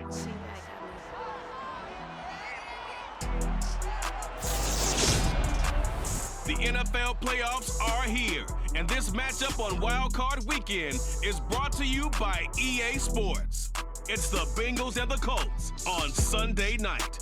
The NFL playoffs are here, and this matchup on Wild Card Weekend is brought to you by EA Sports. It's the Bengals and the Colts on Sunday night.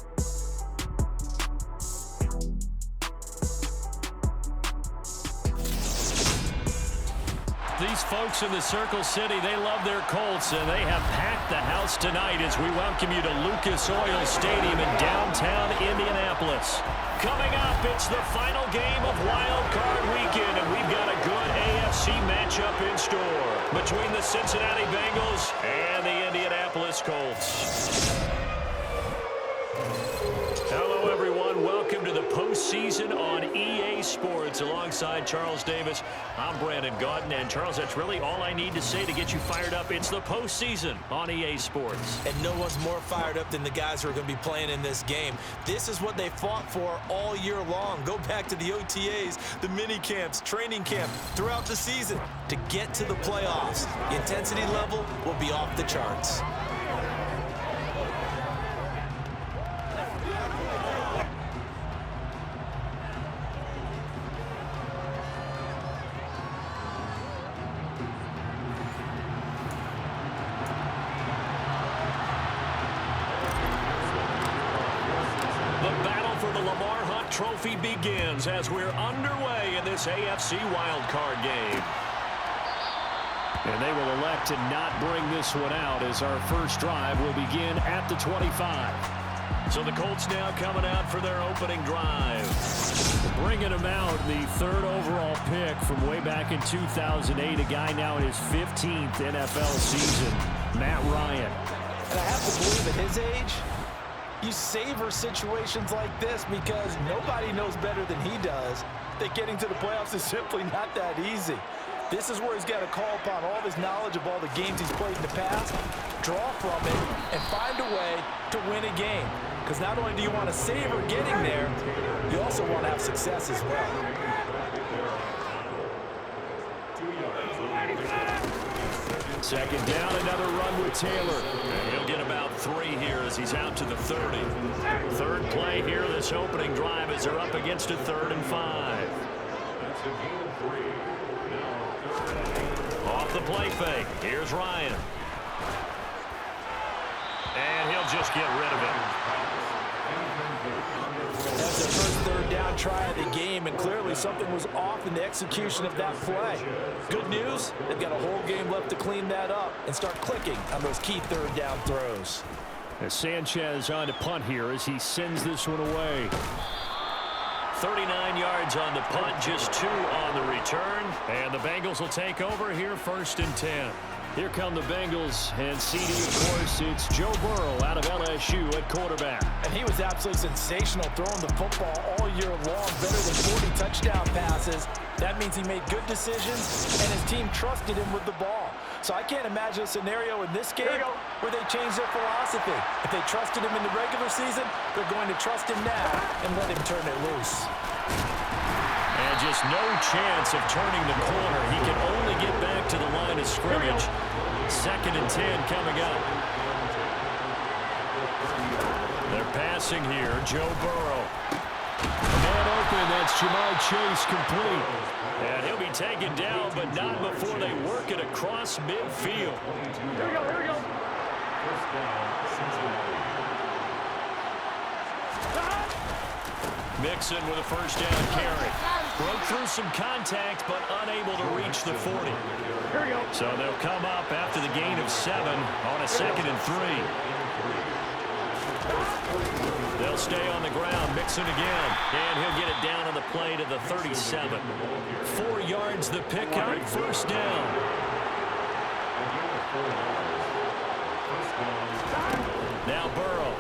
These folks in the Circle City, they love their Colts, and they have packed the house tonight as we welcome you to Lucas Oil Stadium in downtown Indianapolis. Coming up, it's the final game of Wild Card Weekend, and we've got a good AFC matchup in store between the Cincinnati Bengals and the Indianapolis Colts. Hello, everyone. Welcome to the postseason on EA Sports. Alongside Charles Davis, I'm Brandon Gaudin. And, Charles, that's really all I need to say to get you fired up. It's the postseason on EA Sports. And no one's more fired up than the guys who are going to be playing in this game. This is what they fought for all year long. Go back to the OTAs, the mini camps, training camp, throughout the season to get to the playoffs. The intensity level will be off the charts. Trophy begins as we're underway in this AFC wildcard game. And they will elect to not bring this one out as our first drive will begin at the 25. So the Colts now coming out for their opening drive. Bringing them out, the third overall pick from way back in 2008. A guy now in his 15th NFL season, Matt Ryan. And I have to believe at his age, you savor situations like this because nobody knows better than he does that getting to the playoffs is simply not that easy. This is where he's got to call upon all his knowledge of all the games he's played in the past, draw from it, and find a way to win a game. Because not only do you want to savor getting there, you also want to have success as well. Second down, another run with Taylor. And he'll get about 3 here as he's out to the 30. Third play here, this opening drive as they're up against a 3rd and 5. Off the play fake, here's Ryan. And he'll just get rid of it. That's their first third down try of the game, and clearly something was off in the execution of that play. Good news, they've got a whole game left to clean that up and start clicking on those key third down throws. As Sanchez on to punt here as he sends this one away. 39 yards on the punt, just 2 on the return. And the Bengals will take over here, 1st and 10. Here come the Bengals, and CD, of course, it's Joe Burrow out of LSU at quarterback. And he was absolutely sensational throwing the football all year long, better than 40 touchdown passes. That means he made good decisions, and his team trusted him with the ball. So I can't imagine a scenario in this game where they change their philosophy. If they trusted him in the regular season, they're going to trust him now and let him turn it loose. And just no chance of turning the corner. He can only get back to the line of scrimmage. 2nd and 10 coming up. They're passing here. Joe Burrow. Man open. That's Jamar Chase complete. And he'll be taken down, but not before they work it across midfield. Here we go. First down, Cincinnati. Mixon with a first down carry. Broke through some contact, but unable to reach the 40. Here we go. So they'll come up after the gain of 7 on a 2nd and 3. They'll stay on the ground, Mixon again, and he'll get it down on the play to the 37. 4 yards the pickup, first down. Now Burrow.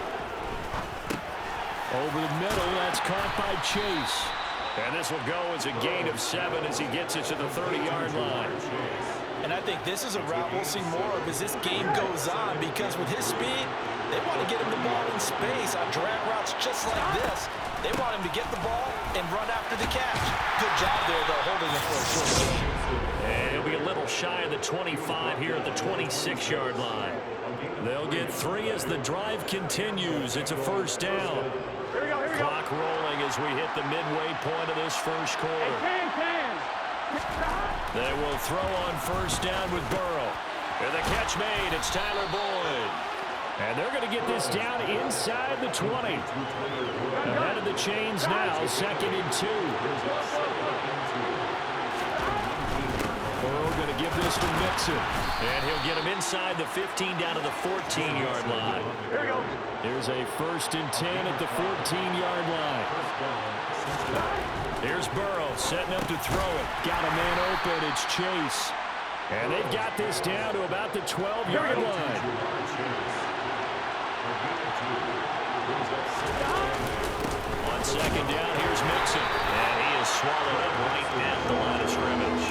Over the middle, that's caught by Chase. And this will go as a gain of 7 as he gets it to the 30-yard line. And I think this is a route we'll see more of as this game goes on, because with his speed, they want to get him the ball in space on drag routes just like this. They want him to get the ball and run after the catch. Good job there, though, holding him for a short game. And he'll be a little little shy of the 25 here at the 26-yard line. They'll get 3 as the drive continues. It's a first down. Clock rolling as we hit the midway point of this first quarter. They will throw on first down with Burrow. And the catch made. It's Tyler Boyd. And they're going to get this down inside the 20. Ahead of the chains now, 2nd and 2. Burrow going to give this to Mixon. And he'll get him inside the 15 down to the 14-yard line. Here we go. Here's a 1st and 10 at the 14-yard line. Here's Burrow setting up to throw it. Got a man open. It's Chase. And they've got this down to about the 12-yard line. On 2nd down, here's Mixon. And he is swallowed up right at the line of scrimmage.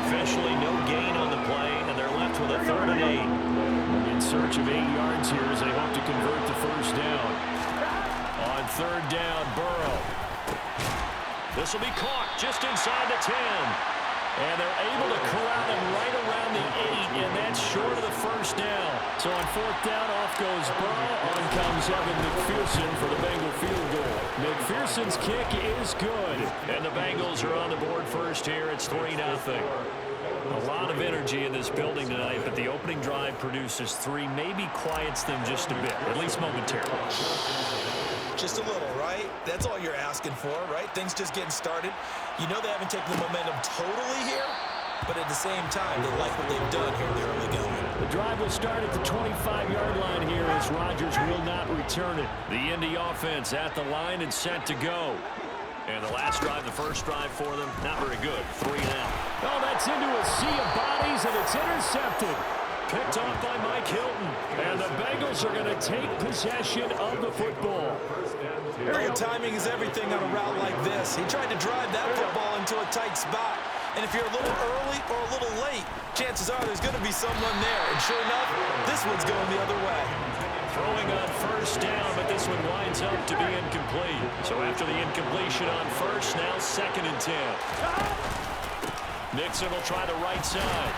Officially no gain on the play, and they're left with a 3rd and 8. In search of 8 yards here as they hope to convert the first down. On 3rd down, Burrow. This will be caught just inside the 10. And they're able to corral him right around the 8, and that's short of the first down. So on 4th down, off goes Burrow. On comes Evan McPherson for the Bengal field goal. McPherson's kick is good. And the Bengals are on the board first here. It's 3-0. A lot of energy in this building tonight, but the opening drive produces 3, maybe quiets them just a bit, at least momentarily. Just a little, right? That's all you're asking for, right? Things just getting started. You know they haven't taken the momentum totally here, but at the same time, they like what they've done here in the early going. The drive will start at the 25-yard line here as Rodgers will not return it. The Indy offense at the line and set to go. And the last drive, the first drive for them, not very good. 3 and out. Oh, that's into a sea of bodies, and it's intercepted. Picked off by Mike Hilton. And the Bengals are going to take possession of the football. Timing is everything on a route like this. He tried to drive that football into a tight spot. And if you're a little early or a little late, chances are there's going to be someone there. And sure enough, this one's going the other way. Throwing on first down, but this one winds up to be incomplete. So after the incompletion on first, now 2nd and 10. Nixon will try the right side.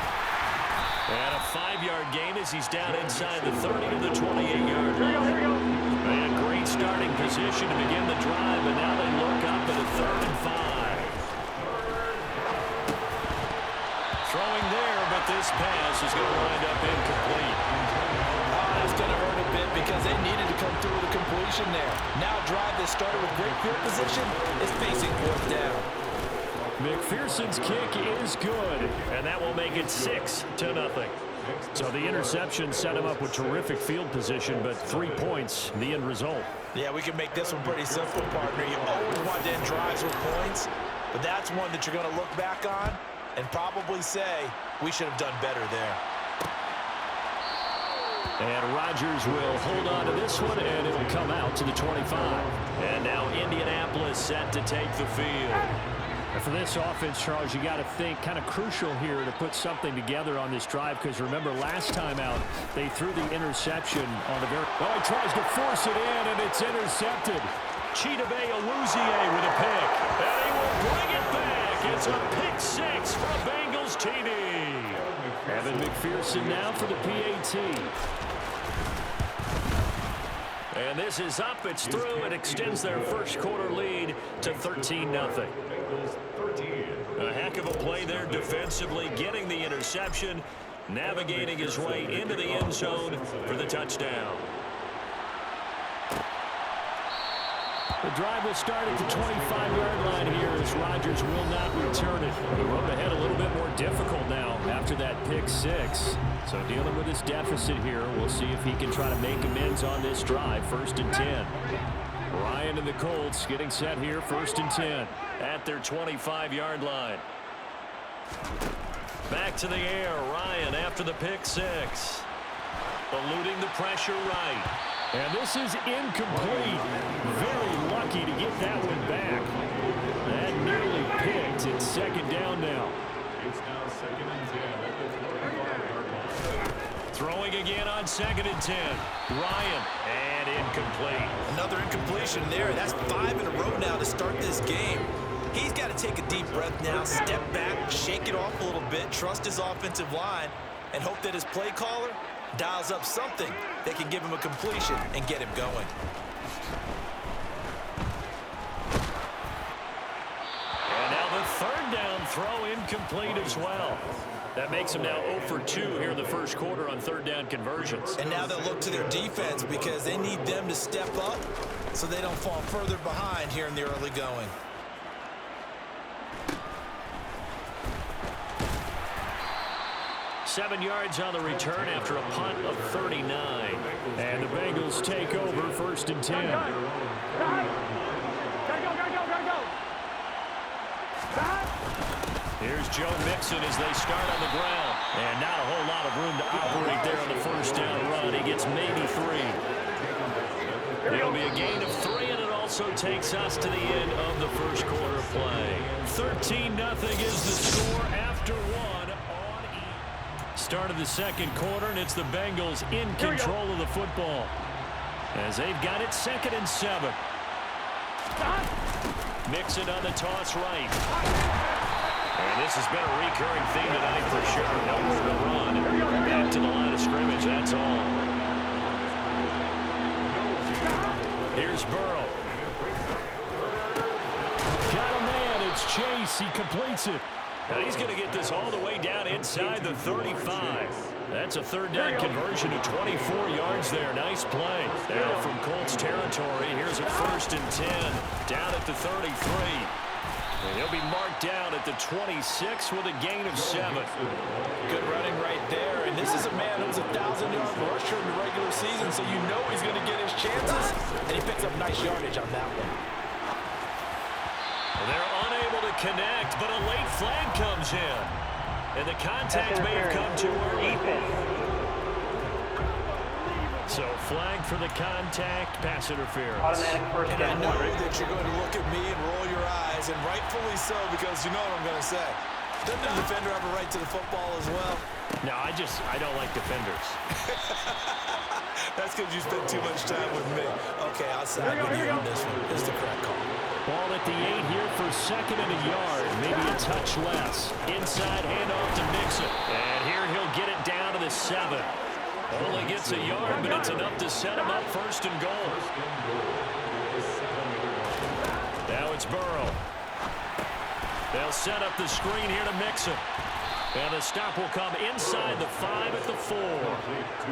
And a 5-yard gain as he's down inside the 30 to the 28-yard line. And great starting position to begin the drive, and now they look up at a 3rd and 5. Throwing there, but this pass is going to wind up incomplete. That's going to hurt a bit because they needed to come through with a completion there. Now a drive that started with great field position is facing 4th down. McPherson's kick is good, and that will make it 6-0. So the interception set him up with terrific field position, but 3 points, the end result. Yeah, we can make this one pretty simple, partner. You always want to end drives with points, but that's one that you're going to look back on and probably say, we should have done better there. And Rodgers will hold on to this one, and it will come out to the 25. And now Indianapolis set to take the field. For this offense, Charles, you got to think kind of crucial here to put something together on this drive, because remember last time out they threw the interception on the very. Oh, he tries to force it in, and it's intercepted. Chidobe Awuzie with a pick, and he will bring it back. It's a pick 6 for a Bengals TD. Evan McPherson now for the PAT. And this is up. It's through. It extends their first quarter lead to 13-0. A heck of a play there defensively, getting the interception, navigating his way into the end zone for the touchdown. The drive will start at the 25-yard line here as Rodgers will not return it. The road ahead a little bit more difficult now after that pick 6. So dealing with his deficit here, we'll see if he can try to make amends on this drive. 1st and 10. Ryan and the Colts getting set here, 1st and 10 at their 25-yard line. Back to the air, Ryan after the pick 6. Eluding the pressure right. And this is incomplete. Very lucky to get that one back. That nearly picked. It's 2nd down now. It's now 2nd and 10 at the 25-yard line. Throwing again on 2nd and 10. Ryan, and incomplete. Another incompletion there. That's 5 in a row now to start this game. He's got to take a deep breath now, step back, shake it off a little bit, trust his offensive line, and hope that his play caller dials up something that can give him a completion and get him going. And now the third down throw incomplete as well. That makes him now 0 for 2 here in the first quarter on third down conversions. And now they'll look to their defense because they need them to step up so they don't fall further behind here in the early going. Seven yards on the return after a punt of 39. And the Bengals take over 1st and 10. Here's Joe Mixon as they start on the ground. And not a whole lot of room to operate there on the first down run. He gets maybe 3. It'll be a gain of 3, and it also takes us to the end of the first quarter play. 13-0 is the score after 1. Start of the second quarter, and it's the Bengals in control of the football as they've got it 2nd and 7. Mixon on the toss right. And this has been a recurring theme tonight for sure. Nowhere to run. Back to the line of scrimmage, that's all. Here's Burrow. Got a man, it's Chase. He completes it. And he's going to get this all the way down inside the 35. That's a third down conversion of 24 yards there. Nice play. Now from Colts territory, here's a 1st and 10. Down at the 33. And he'll be marked down at the 26 with a gain of 7. Good running right there. And this is a man who's a 1,000-yard rusher in the regular season, so you know he's going to get his chances. And he picks up nice yardage on that one. They're unable to connect, but a late flag comes in. And the contact may have come too early. So flag for the contact, pass interference. Automatic first And I down. know that you're going to look at me and roll your eyes, and rightfully so, because you know what I'm going to say. Doesn't the defender have a right to the football as well? No, I don't like defenders. That's because you spent too much time with me. Okay, I'll side with you on this one. This is the correct call. Ball at the 8 here for 2nd and a yard. Maybe a touch less. Inside handoff to Mixon. And here he'll get it down to the 7. Only gets a yard, but it's enough to set him up 1st and goal. Now it's Burrow. They'll set up the screen here to Mixon. And the stop will come inside the 5 at the 4.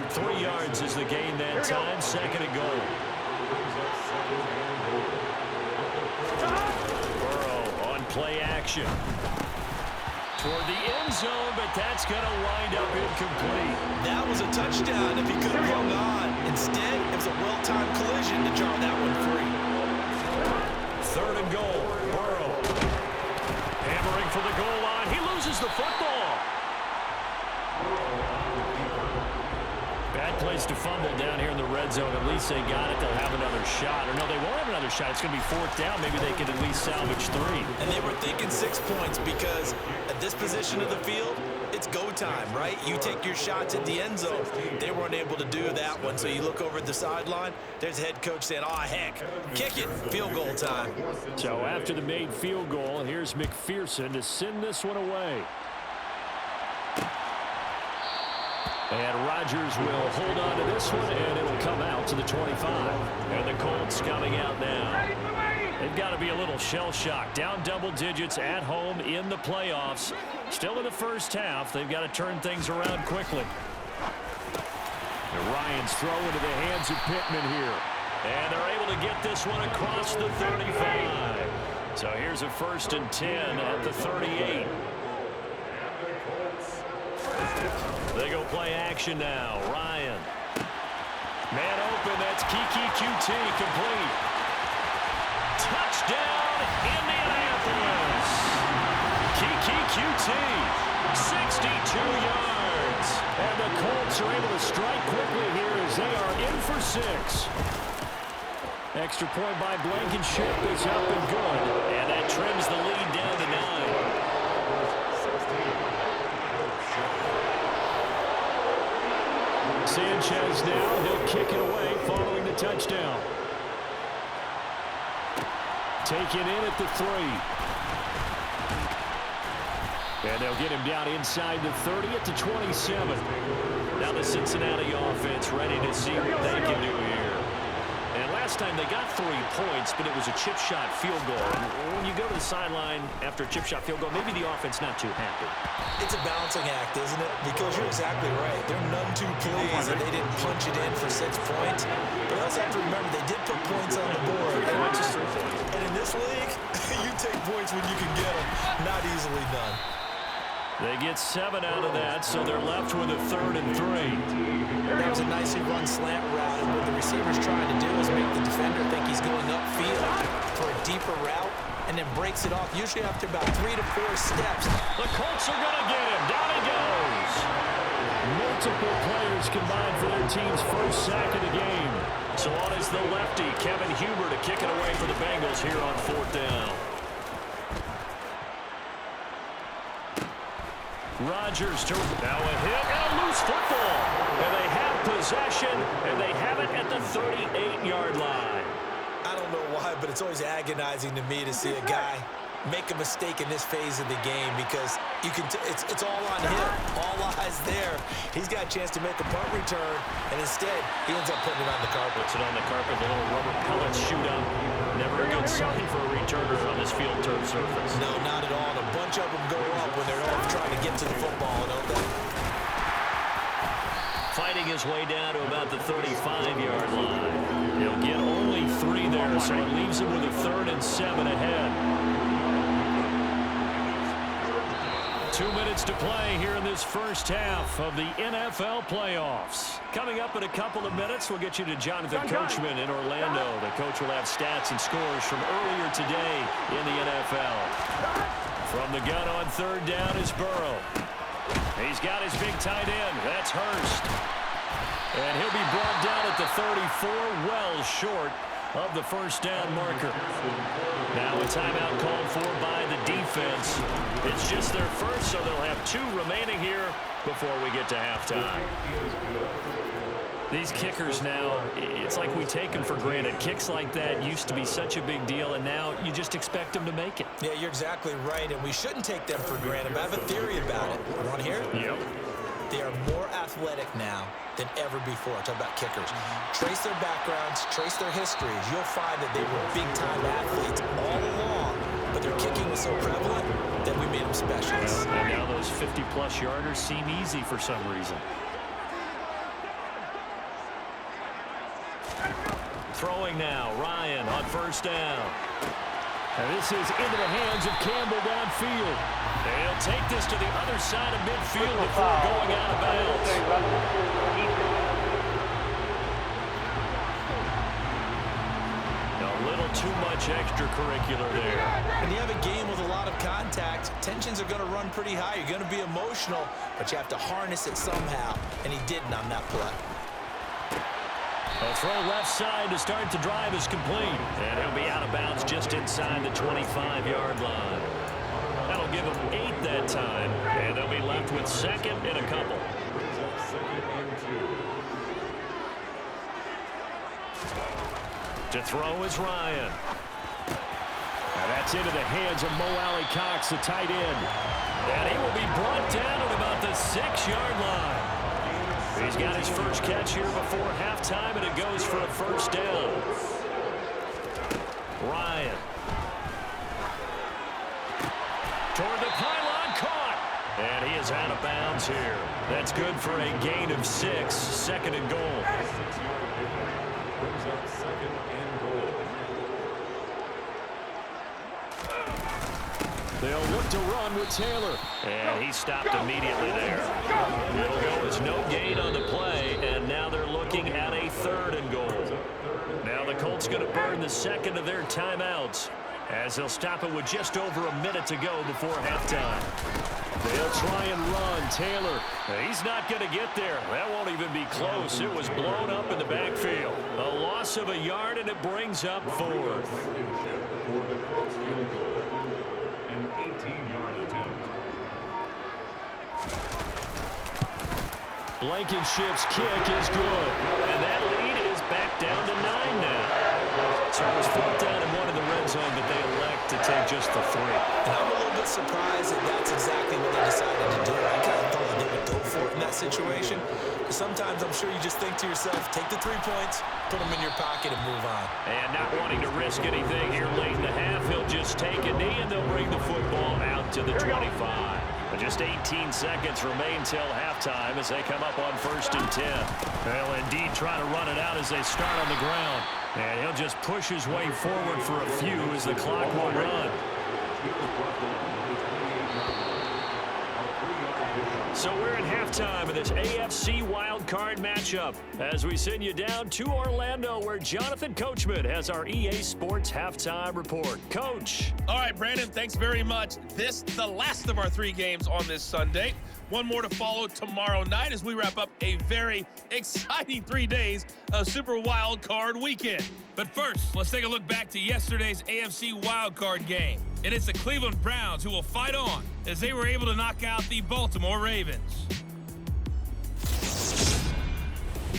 3 yards is the gain that time. 2nd and goal. Burrow on play action. Toward the end zone, but that's going to wind up incomplete. That was a touchdown if he could have hung on. Instead, it was a well-timed collision to draw that one free. 3rd and goal. Burrow. Hammering for the goal line. He loses the football. Bad place to fumble down here in the red zone. At least they got it. They'll have another shot. Or no, they won't have another shot. It's going to be 4th down. Maybe they can at least salvage 3. And they were thinking 6 points because at this position of the field, it's go time, right? You take your shots at the end zone. They weren't able to do that one. So you look over at the sideline. There's the head coach saying, oh, heck, kick it. Field goal time. So after the made field goal, here's McPherson to send this one away. And Rodgers will hold on to this one, and it'll come out to the 25. And the Colts coming out now. They've got to be a little shell-shocked. Down double digits at home in the playoffs. Still in the first half. They've got to turn things around quickly. And Ryan's throw into the hands of Pittman here. And they're able to get this one across the 35. So here's a 1st and 10 at the 38. They go play action now. Ryan. Man open. That's Kiki QT complete. Touchdown, Indianapolis. Kiki QT. 62 yards. And the Colts are able to strike quickly here as they are in for 6. Extra point by Blankenship is up and good. And that trims the lead down to 9. Sanchez now, he'll kick it away following the touchdown. Taken in at the 3. And they'll get him down inside the 30 at the 27. Now the Cincinnati offense ready to see what they can do here. And last time they got 3 points, but it was a chip shot field goal. And when you go to the sideline after a chip shot field goal, maybe the offense not too happy. It's a balancing act, isn't it? Because you're exactly right. They're none too pleased that they didn't punch it in for 6 points. But you also have to remember they did put points on the board. And in this league, you take points when you can get them. Not easily done. They get 7 out of that, so they're left with a 3rd and 3. That was a nicely run slant route, and what the receiver's trying to do is make the defender think he's going upfield for a deeper route, and then breaks it off, usually after about 3 to 4 steps. The Colts are going to get him. Down he goes. Multiple players combined for their team's first sack of the game. So on is the lefty, Kevin Huber, to kick it away for the Bengals here on 4th down. Rodgers to now a hit and a loose football. And they have possession, and they have it at the 38-yard line. I don't know why, but it's always agonizing to me to see a guy make a mistake in this phase of the game because you can it's all on him. All eyes there. He's got a chance to make a punt return, and instead he ends up putting it on the carpet. Puts it on the carpet. The little rubber pellets shoot up. Never a good sign for a returner on this field turf surface. No, not at all. And a bunch of them go up when they're all trying to get to the football, don't they? Fighting his way down to about the 35-yard line. He'll get only 3 there, so it leaves him with a 3rd and 7 ahead. 2 minutes to play here in this first half of the NFL playoffs. Coming up in a couple of minutes, we'll get you to Jonathan Coachman in Orlando. The coach will have stats and scores from earlier today in the NFL. From the gun on 3rd down is Burrow. He's got his big tight end. That's Hurst. And he'll be brought down at the 34, well short of the first down marker. Now a timeout called for by the defense. It's just their first, so they'll have 2 remaining here before we get to halftime. These kickers now, it's like we take them for granted. Kicks like that used to be such a big deal, and now you just expect them to make it. Yeah, you're exactly right, and we shouldn't take them for granted. But I have a theory about it. You want to hear it? Yep. They are more athletic now than ever before. Talk about kickers. Trace their backgrounds, trace their histories. You'll find that they were big-time athletes all along, but their kicking was so prevalent that we made them specialists. And now those 50-plus yarders seem easy for some reason. Throwing now, Ryan on 1st down. And this is into the hands of Campbell downfield. And he'll take this to the other side of midfield before going out of bounds. A little too much extracurricular there. When you have a game with a lot of contact, tensions are going to run pretty high. You're going to be emotional, but you have to harness it somehow, and he didn't on that play. A throw left side to start the drive is complete. And he'll be out of bounds just inside the 25-yard line. That'll give them 8 that time. And they'll be left with 2nd and a couple. To throw is Ryan. And that's into the hands of Mo Alley Cox, the tight end. And he will be brought down at about the 6-yard line. He's got his first catch here before halftime, and it goes for a 1st down. Ryan. Toward the pylon, caught. And he is out of bounds here. That's good for a gain of 6, 2nd and goal. They'll look to run with Taylor. And he stopped immediately there. It'll go as no gain on the play, and now they're looking at a 3rd and goal. Now the Colts going to burn the 2nd of their timeouts as they'll stop it with just over a minute to go before halftime. They'll try and run. Taylor, he's not going to get there. That won't even be close. It was blown up in the backfield. A loss of a yard, and it brings up 4th. Blankenship's kick is good. And that lead is back down to 9 now. So it was 4th down and 1 in the red zone, but they elect to take just just the 3. And I'm a little bit surprised that that's exactly what they decided to do. I kind of thought that they would go for it in that situation. But sometimes I'm sure you just think to yourself, take the 3 points, put them in your pocket, and move on. And not wanting to risk anything here late in the half, he'll just take a knee, and they'll bring the football out to the 25. But just 18 seconds remain till halftime as they come up on 1st and 10. They'll indeed try to run it out as they start on the ground. And he'll just push his way forward for a few as the clock will run. So we're in halftime of this AFC wildcard matchup as we send you down to Orlando where Jonathan Coachman has our EA Sports halftime report. Coach. All right, Brandon, thanks very much. This the last of our 3 games on this Sunday. One more to follow tomorrow night as we wrap up a very exciting 3 days of Super Wild Card Weekend. But first, let's take a look back to yesterday's AFC Wild Card game. And it's the Cleveland Browns who will fight on as they were able to knock out the Baltimore Ravens.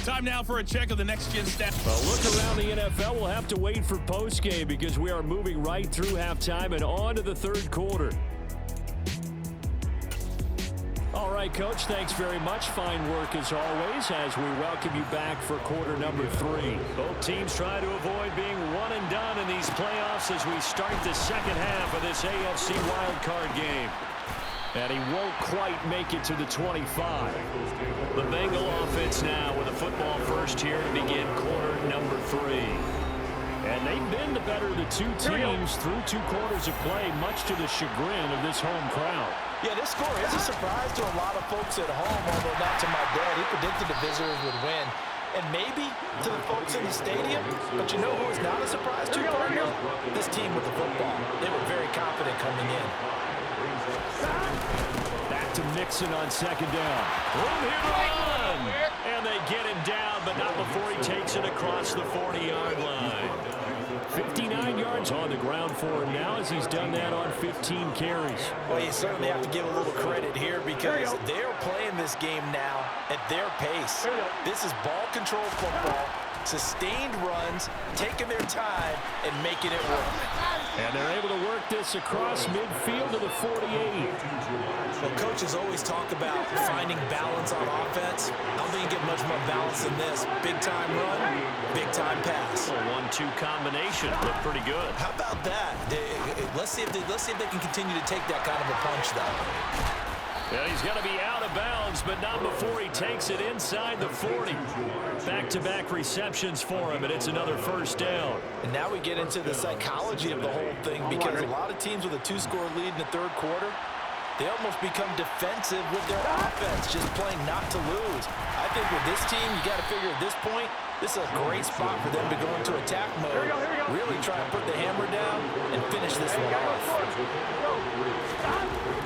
Time now for a check of the next-gen stats. A look around the NFL. We'll have to wait for postgame because we are moving right through halftime and on to the 3rd quarter. All right, Coach, thanks very much. Fine work as always as we welcome you back for quarter number 3. Both teams try to avoid being one and done in these playoffs as we start the second half of this AFC wildcard game. And he won't quite make it to the 25. The Bengal offense now with a football first here to begin quarter number 3. And they've been the better of the 2 teams through 2 quarters of play, much to the chagrin of this home crowd. Yeah, this score is a surprise to a lot of folks at home, although not to my dad. He predicted the visitors would win. And maybe to the folks in the stadium, but you know who is not a surprise to, partner? This team with the football. They were very confident coming in. Back to Mixon on 2nd down. Room here to run! And they get him down, but not before he takes it across the 40-yard line. 59 yards on the ground for him now as he's done that on 15 carries. Well, you certainly have to give a little credit here because they're playing this game now at their pace. This is ball control football, sustained runs, taking their time, and making it work. And they're able to work this across midfield to the 48. Well, coaches always talk about finding balance on offense. I don't think you get much more balance than this. Big-time run, big-time pass. A 1-2 combination. Looked pretty good. How about that? Let's see if they can continue to take that kind of a punch, though. Yeah, he's got to be out of bounds, but not before he takes it inside the 40. Back-to-back receptions for him, and it's another 1st down. And now we get into the psychology of the whole thing because a lot of teams with a 2-score lead in the 3rd quarter, they almost become defensive with their offense, just playing not to lose. I think with this team, you got to figure at this point, this is a great spot for them to go into attack mode, really try and put the hammer down and finish this one off.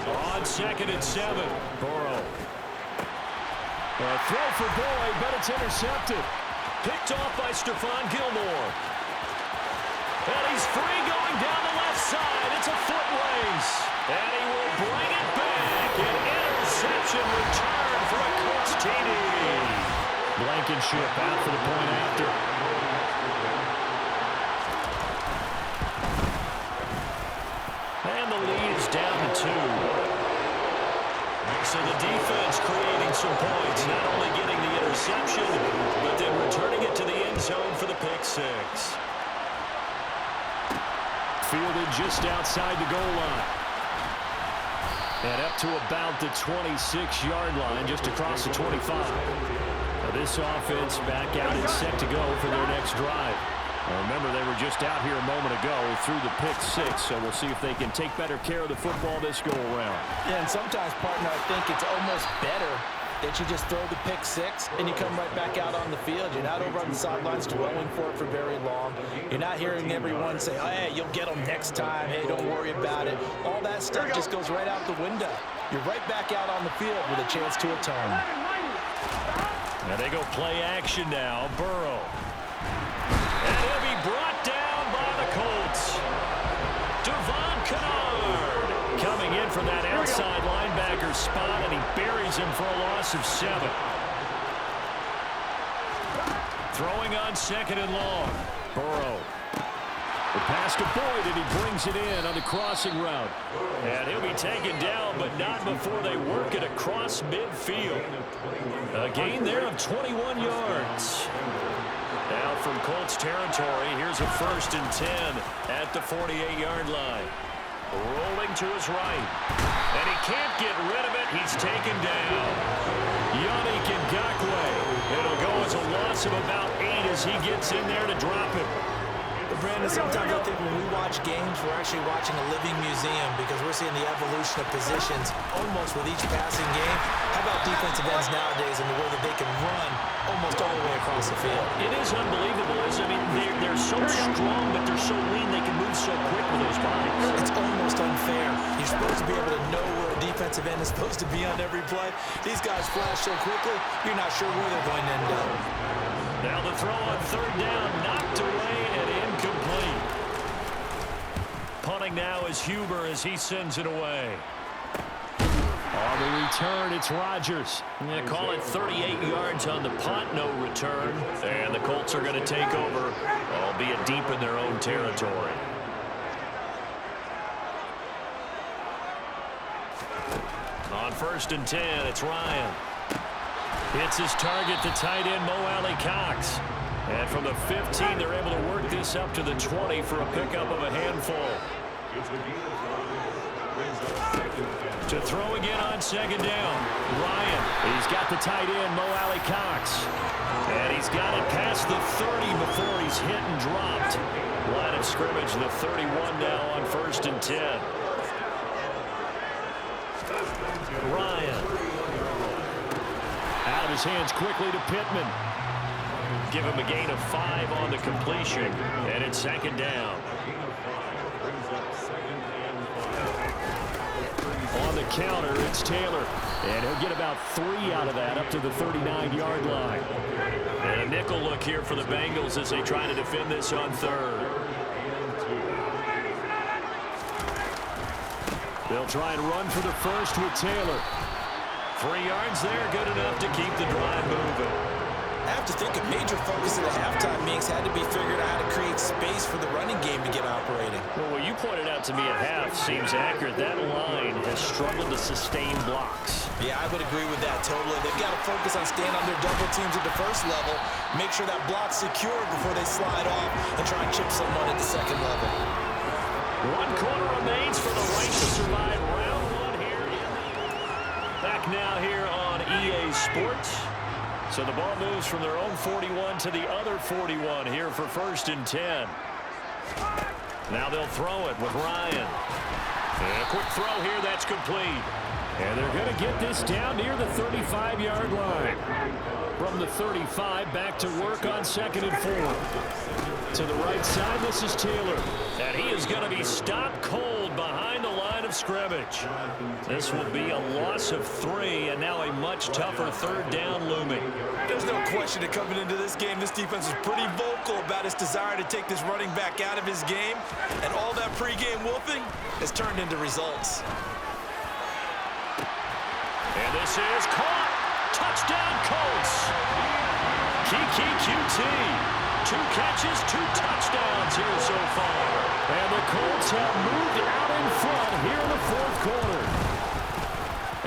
On 2nd and 7, Burrow. A throw for Boyd, but it's intercepted. Picked off by Stephon Gilmore. And he's free going down the left side. It's a foot race. And he will bring it back. An interception return for a Colts TD. Blankenship out for the point after. And the lead is down to 2. So the defense creating some points, not only getting the interception, but then returning it to the end zone for the pick 6. Fielded just outside the goal line. And up to about the 26-yard line, just across the 25. Now this offense back out and set to go for their next drive. Now remember, they were just out here a moment ago through the pick 6, so we'll see if they can take better care of the football this go-around. Yeah, and sometimes, partner, I think it's almost better that you just throw the pick 6 and you come right back out on the field. You're not over on the sidelines dwelling for it for very long. You're not hearing everyone say, oh, hey, you'll get them next time. Hey, don't worry about it. All that stuff just goes right out the window. You're right back out on the field with a chance to atone. Now they go play action now. Burrow. And he'll be brought down by the Colts. Devon Kennard coming in from that outside linebacker spot, and he buries him for a loss of 7. Throwing on 2nd and long. Burrow. The pass to Boyd, and he brings it in on the crossing route. And he'll be taken down, but not before they work it across midfield. A gain there of 21 yards. Now from Colts territory, here's a 1st and 10 at the 48-yard line. Rolling to his right. And he can't get rid of it. He's taken down. Yannick Ngakoue. It'll go as a loss of about 8 as he gets in there to drop it. Brandon, sometimes I think when we watch games, we're actually watching a living museum because we're seeing the evolution of positions almost with each passing game. How about defensive ends nowadays and the way that they can run almost all the way across the field? It is unbelievable. I mean, they're so strong, but they're so lean. They can move so quick with those bodies. It's almost unfair. You're supposed to be able to know where a defensive end is supposed to be on every play. These guys flash so quickly, you're not sure where they're going to end up. Now the throw on 3rd down, knocked away and incomplete. Punting now is Huber as he sends it away. On the return, it's Rodgers. They call it 38 yards on the punt, no return. And the Colts are going to take over, albeit deep in their own territory. On 1st and 10, it's Ryan. Hits his target, the tight end, Mo Alley-Cox. And from the 15, they're able to work this up to the 20 for a pickup of a handful. To throw again on 2nd down. Ryan, he's got the tight end, Mo Alley-Cox. And he's got it past the 30 before he's hit and dropped. Line of scrimmage, the 31 now on 1st and 10. Ryan. Out of his hands quickly to Pittman. Give him a gain of 5 on the completion. And it's 2nd down. On the counter, it's Taylor. And he'll get about 3 out of that up to the 39-yard line. And a nickel look here for the Bengals as they try to defend this on 3rd. They'll try and run for the 1st with Taylor. 3 yards there, good enough to keep the drive moving. I have to think a major focus of the halftime meetings had to be figuring out how to create space for the running game to get operating. Well, what you pointed out to me at half seems accurate. That line has struggled to sustain blocks. Yeah, I would agree with that totally. They've got to focus on staying on their double teams at the 1st level, make sure that block's secured before they slide off and try and chip someone at the 2nd level. 1 quarter remains for the right to survive round 1 here. Back now here on EA Sports. So the ball moves from their own 41 to the other 41 here for 1st and 10. Now they'll throw it with Ryan. And a quick throw here, that's complete. And they're going to get this down near the 35-yard line. From the 35, back to work on 2nd and 4. To the right side, this is Taylor. And he is going to be stopped cold behind the line of scrimmage. This will be a loss of 3, and now a much tougher 3rd down looming. There's no question that coming into this game, this defense is pretty vocal about its desire to take this running back out of his game, and all that pregame wolfing has turned into results. And this is caught. Touchdown, Colts. Kiki QT. 2 catches, 2 touchdowns here so far. And the Colts have moved out in front here in the 4th quarter.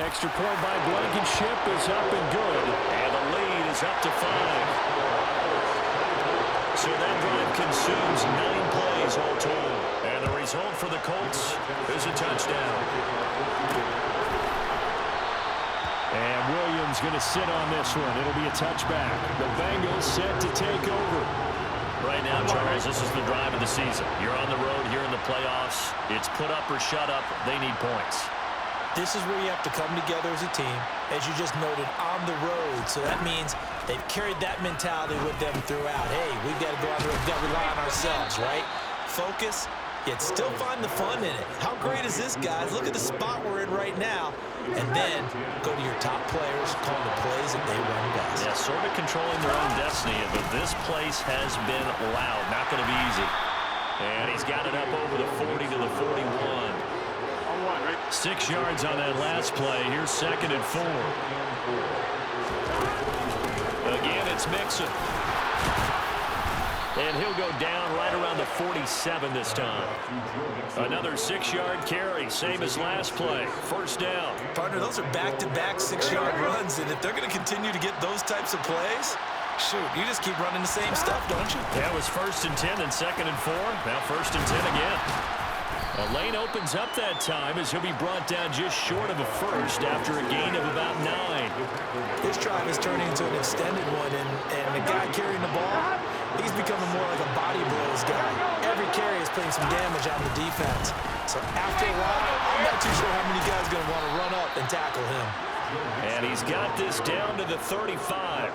Extra point by Blankenship is up and good. And the lead is up to 5. So that drive consumes 9 plays all told. And the result for the Colts is a touchdown. And Williams going to sit on this one. It'll be a touchback. The Bengals set to take over. Right now, Charles, this is the drive of the season. You're on the road here in the playoffs. It's put up or shut up. They need points. This is where you have to come together as a team, as you just noted, on the road. So that means they've carried that mentality with them throughout. Hey, we've got to go out there, we've got to rely on ourselves, right? Focus, yet still find the fun in it. How great is this, guys? Look at the spot we're in right now. And then go to your top players, call the plays that they run best. Yeah, sort of controlling their own destiny, but this place has been loud. Not going to be easy. And he's got it up over the 40 to the 41. 6 yards on that last play. Here's 2nd and 4. Again, it's Mixon. And he'll go down right around the 47 this time. Another 6-yard carry, same as last play. First down. Partner, those are back-to-back 6-yard runs, and if they're going to continue to get those types of plays, shoot, you just keep running the same stuff, don't you? Yeah, it was 1st and 10, then 2nd and 4. Now 1st and 10 again. A lane opens up that time as he'll be brought down just short of a first after a gain of about 9. This drive is turning into an extended one, and the guy carrying the ball, he's becoming more like a body blows guy. Every carry is putting some damage on the defense. So after a while, I'm not too sure how many guys are going to want to run up and tackle him. And he's got this down to the 35.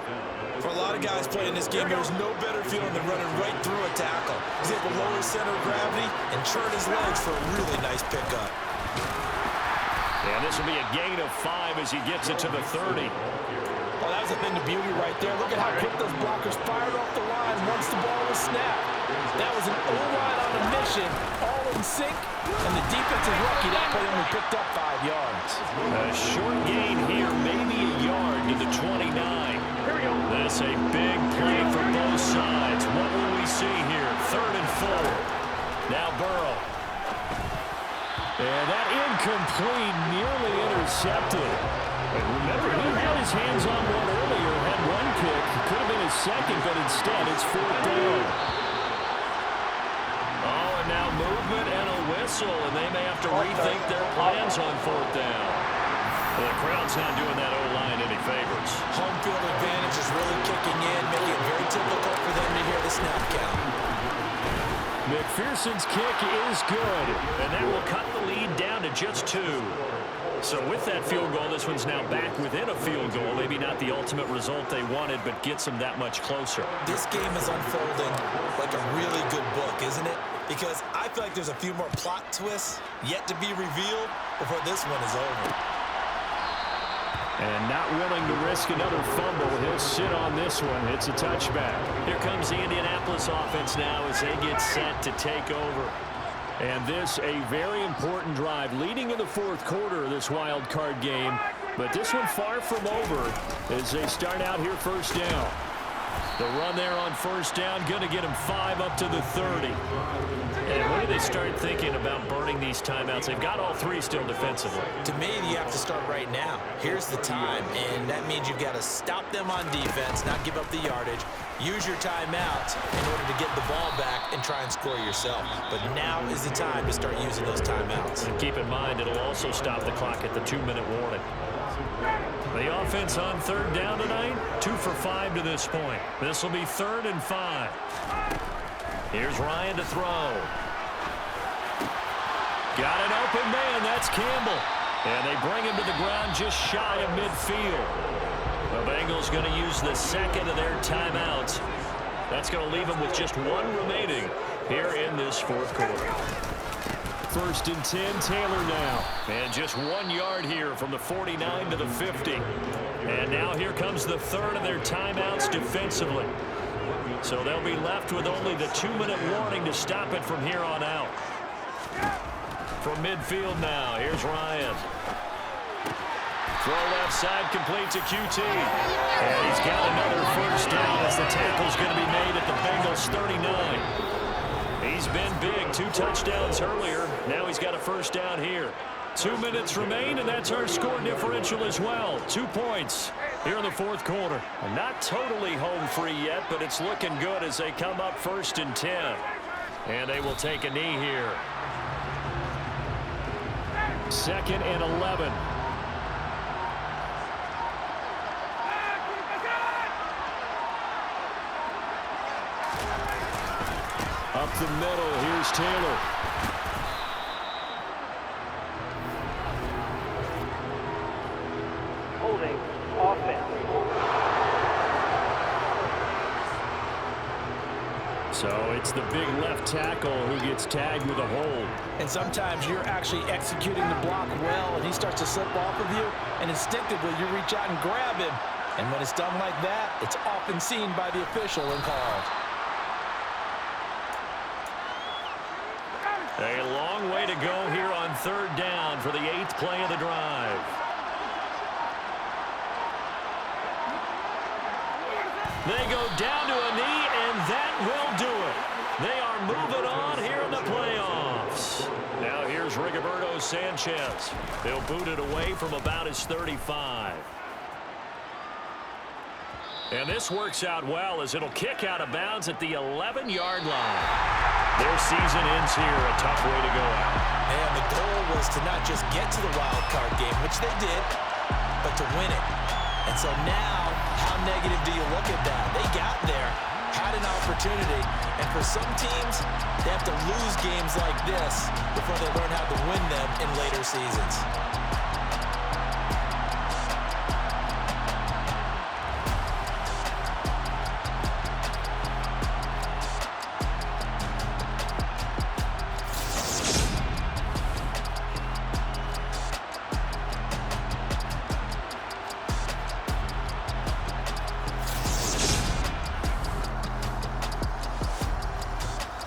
For a lot of guys playing this game, there's no better feeling than running right through a tackle. He's able to lower his center of gravity and turn his legs for a really nice pickup. And this will be a gain of 5 as he gets it to the 30. Well, that was a thing of beauty right there. Look at how quick those blockers fired off the line once the ball was snapped. That was an O-line on a mission, all in sync, and the defensive rookie, that play only picked up 5 yards. A short gain here, maybe a yard to the 29. That's a big play for both sides. What will we see here? 3rd and 4. Now Burrow. And that incomplete, nearly intercepted. And remember, he had his hands on one earlier, had one kick. Could have been his second, but instead it's 4th down. Oh, and now movement and a whistle, and they may have to rethink their plans on 4th down. Well, the crowd's not doing that O-line any favors. Home field advantage is really kicking in, making it very difficult for them to hear the snap count. McPherson's kick is good, and that will cut the lead down to just 2. So with that field goal, this one's now back within a field goal. Maybe not the ultimate result they wanted, but gets them that much closer. This game is unfolding like a really good book, isn't it? Because I feel like there's a few more plot twists yet to be revealed before this one is over. And not willing to risk another fumble. He'll sit on this one. It's a touchback. Here comes the Indianapolis offense now as they get set to take over. And this a very important drive leading in the 4th quarter of this wild card game. But this one far from over as they start out here 1st down. The run there on 1st down, going to get them 5 up to the 30. And when do they start thinking about burning these timeouts? They've got all 3 still defensively. To me, you have to start right now. Here's the time, and that means you've got to stop them on defense, not give up the yardage, use your timeouts in order to get the ball back and try and score yourself. But now is the time to start using those timeouts. And keep in mind, it'll also stop the clock at the 2-minute warning. The offense on 3rd down tonight, 2 for 5 to this point. This will be 3rd and 5. Here's Ryan to throw. Got an open man. That's Campbell. And they bring him to the ground just shy of midfield. The Bengals going to use the 2nd of their timeouts. That's going to leave them with just 1 remaining here in this 4th quarter. 1st and 10, Taylor now. And just 1 yard here from the 49 to the 50. And now here comes the 3rd of their timeouts defensively. So they'll be left with only the 2-minute warning to stop it from here on out. From midfield now, here's Ryan. Throw left side, complete to QT. And he's got another 1st down as the tackle's going to be made at the Bengals 39. He's been big, 2 touchdowns earlier. Now he's got a 1st down here. 2 minutes remain, and that's our score differential as well. 2 points here in the 4th quarter. Not totally home free yet, but it's looking good as they come up 1st and 10. And they will take a knee here. 2nd and 11. Up the middle, here's Taylor. Holding offense. So it's the big left tackle who gets tagged with a hold. And sometimes you're actually executing the block well, and he starts to slip off of you, and instinctively you reach out and grab him. And when it's done like that, it's often seen by the official and called. A long way to go here on 3rd down for the 8th play of the drive. They go down to a knee, and that will do it. They are moving on here in the playoffs. Now here's Rigoberto Sanchez. He'll boot it away from about his 35. And this works out well as it'll kick out of bounds at the 11-yard line. Their season ends here, a tough way to go out. And the goal was to not just get to the wild card game, which they did, but to win it. And so now, how negative do you look at that? They got there, had an opportunity, and for some teams, they have to lose games like this before they learn how to win them in later seasons.